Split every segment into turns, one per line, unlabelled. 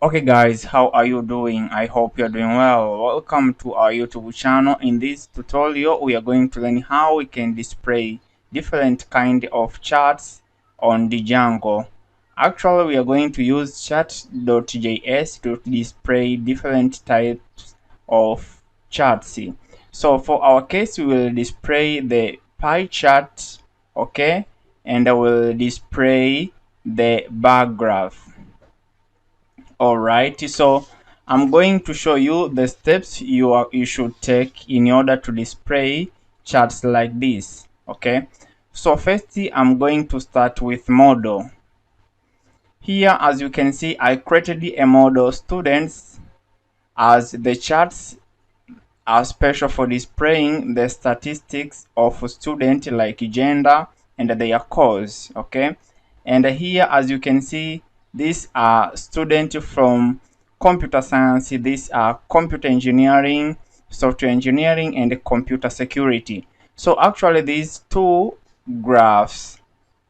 Okay guys, how are you doing? I hope you're doing well. Welcome to our YouTube channel. In this tutorial, we are going to learn how we can display different kind of charts on Django. Actually, we are going to use chart.js to display different types of charts. So for our case, we will display the pie chart, okay? And I will display the bar graph. Alright, so I'm going to show you the steps you should take in order to display charts like this. Okay, so first I'm going to start with model. Here, as you can see, I created a model students, as the charts are special for displaying the statistics of a student, like gender and their course. Okay, and here, as you can see, these are students from computer science, these are computer engineering, software engineering, and computer security. So actually these two graphs,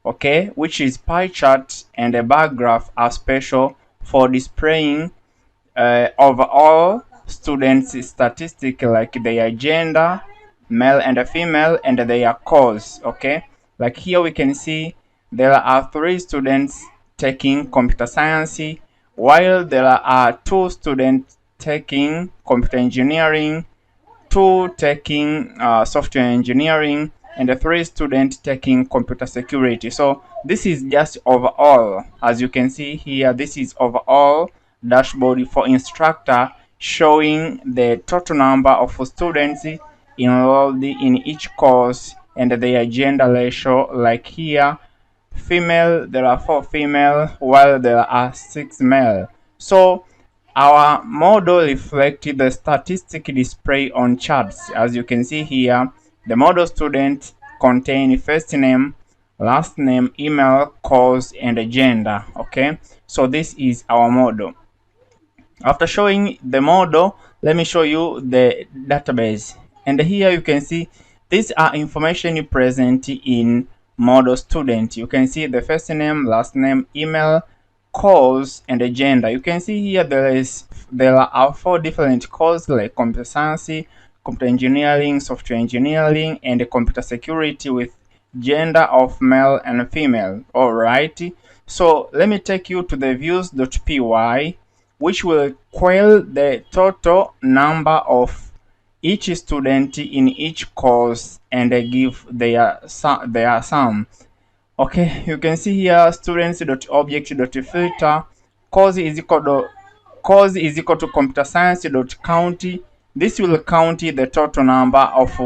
okay, which is pie chart and a bar graph, are special for displaying overall students statistic, like their gender, male and female, and their course. Okay, like here we can see there are 3 students taking computer science, while there are 2 students taking computer engineering, 2 taking software engineering, and 3 students taking computer security. So this is just overall. As you can see here, this is overall dashboard for instructor, showing the total number of students enrolled in each course and their gender ratio. Like here, female, there are 4 female, while there are 6 male. So our model reflects the statistic display on charts. As you can see here, the model student contain first name, last name, email, course, and gender. Okay, so this is our model. After showing the model, let me show you the database. And here you can see these are information present in model student. You can see the first name, last name, email, course, and the gender. You can see here there are 4 different courses, like computer science, computer engineering, software engineering, and computer security, with gender of male and female. Alright, so let me take you to the views.py, which will quell the total number of each student in each course and give their sum. Okay, you can see here students.object.filter course is equal to computer science.count. This will count the total number of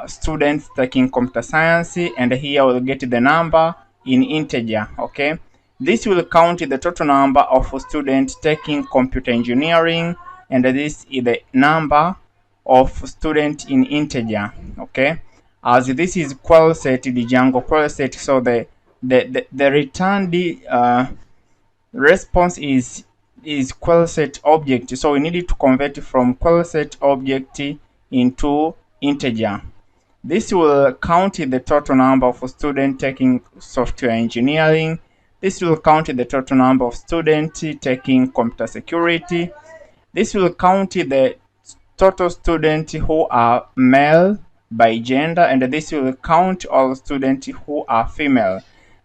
students taking computer science, and here we'll get the number in integer. Okay, this will count the total number of students taking computer engineering, and this is the number of students in integer. Okay, as this is query set, the Django query set, so the returned response is query set object. So we need to convert from query set object into integer. This will count the total number of students taking software engineering. This will count the total number of students taking computer security. This will count the total students who are male by gender, and this will count all students who are female.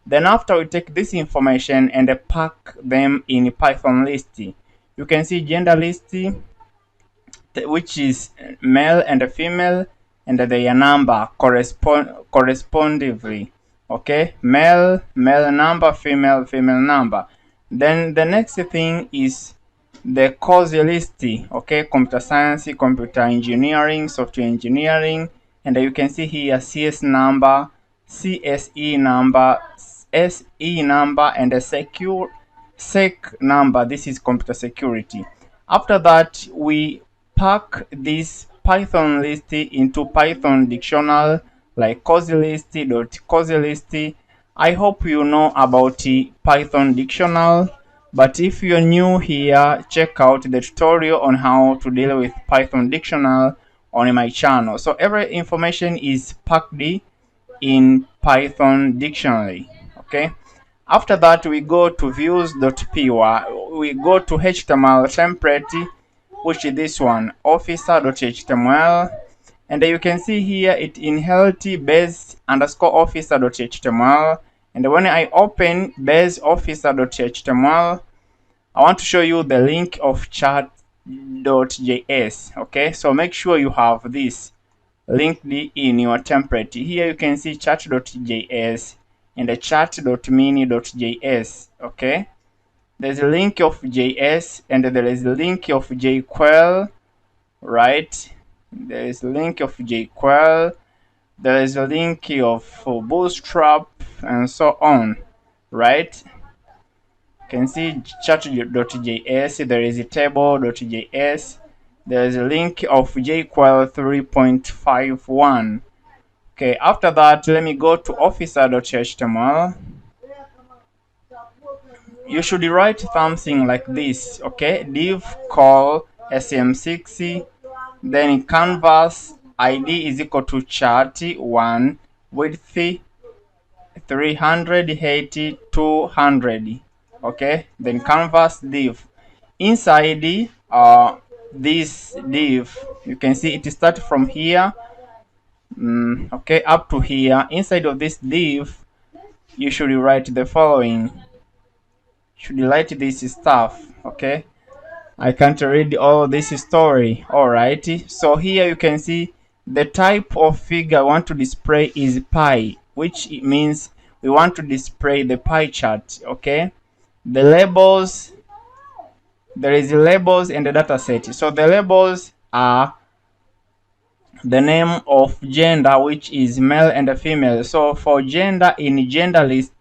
Then after we take this information and pack them in Python list, you can see gender list, which is male and female, and their number correspondingly. Okay, male number, female number. Then the next thing is the course list. Okay, computer science, computer engineering, software engineering, and you can see here CS number, CSE number, SE number, and a sec number. This is computer security. After that, we pack this Python list into Python dictionary, like course list. I hope you know about Python dictionary, but if you're new here, check out the tutorial on how to deal with Python dictionary on my channel. So every information is packed in Python dictionary. Okay, After that, we go to views.py. We go to HTML template, which is this one, officer.html. And you can see here it inherit base underscore officer.html. And when I open base officer.html, I want to show you the link of chat.js. Okay, so make sure you have this linked in your template. Here you can see chat.js and the chat.mini.js. Okay, there's a link of JS and there is a link of jQuery, right? There is a link of jQuery, there is a link of Bootstrap, and so on, right? You can see chat.js, there is a table.js, there is a link of jQuery 3.51. Okay, after that, let me go to officer.html. You should write something like this, okay? Div call sm6, then canvas id is equal to chat1, width 380 200. Okay, then canvas div. Inside this div, you can see it starts from here, okay, up to here. Inside of this div, you should write the following. Should write this stuff, okay? I can't read all this story. Alright, so here you can see the type of figure I want to display is pie, which means we want to display the pie chart. Okay, the labels, there is labels in the data set. So the labels are the name of gender, which is male and female. So for gender, in gender list,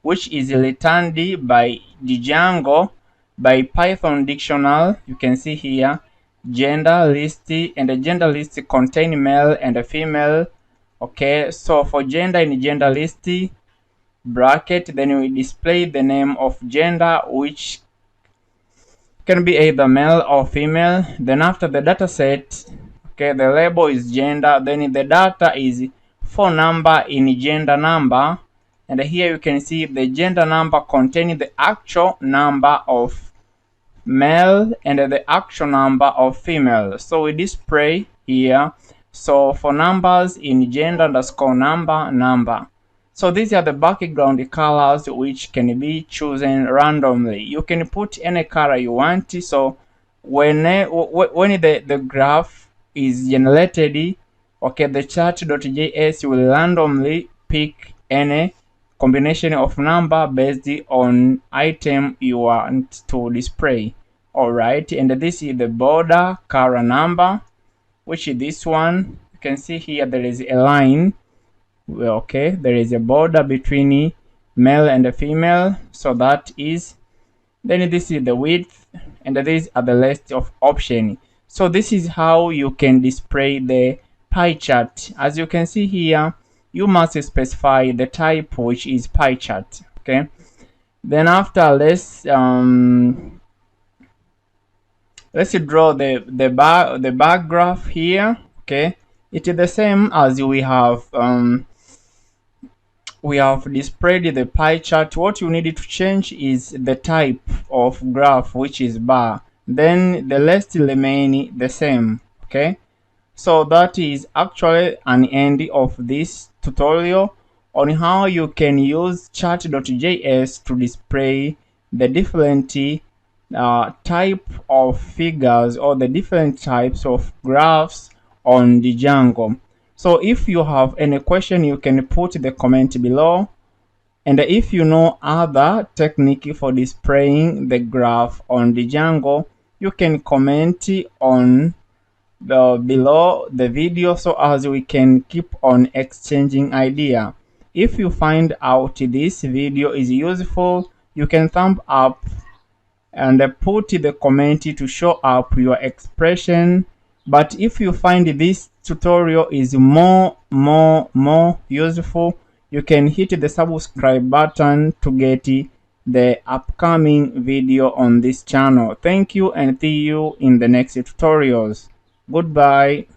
which is returned by Django, by Python dictionary, you can see here gender list, and the gender list contain male and female. Okay, so for gender, in gender list bracket, then we display the name of gender, which can be either male or female. Then after the data set, okay, the label is gender, then the data is phone number in gender number, and here you can see the gender number containing the actual number of male and the actual number of female. So we display here, so for numbers in gender underscore number. So these are the background colors which can be chosen randomly. You can put any color you want. So when the graph is generated, okay, the chat.js will randomly pick any combination of number based on item you want to display. Alright, and this is the border color number, which is this one. You can see here there is a line. Okay, there is a border between male and female, so that is, then this is the width, and these are the list of options. So this is how you can display the pie chart. As you can see here, you must specify the type, which is pie chart. Okay, then after let's draw the bar graph here. Okay, it is the same as we have displayed the pie chart. What you need to change is the type of graph, which is bar. Then the rest remain the same. Okay, so that is actually an end of this tutorial on how you can use chat.js to display the different type of figures or the different types of graphs on the Django. So if you have any question, you can put the comment below, and if you know other technique for displaying the graph on the Django, you can comment on below the video, so as we can keep on exchanging idea. If you find out this video is useful, you can thumb up and put the comment to show up your expression. But if you find this tutorial is more useful, you can hit the subscribe button to get the upcoming video on this channel. Thank you, and see you in the next tutorials. Goodbye.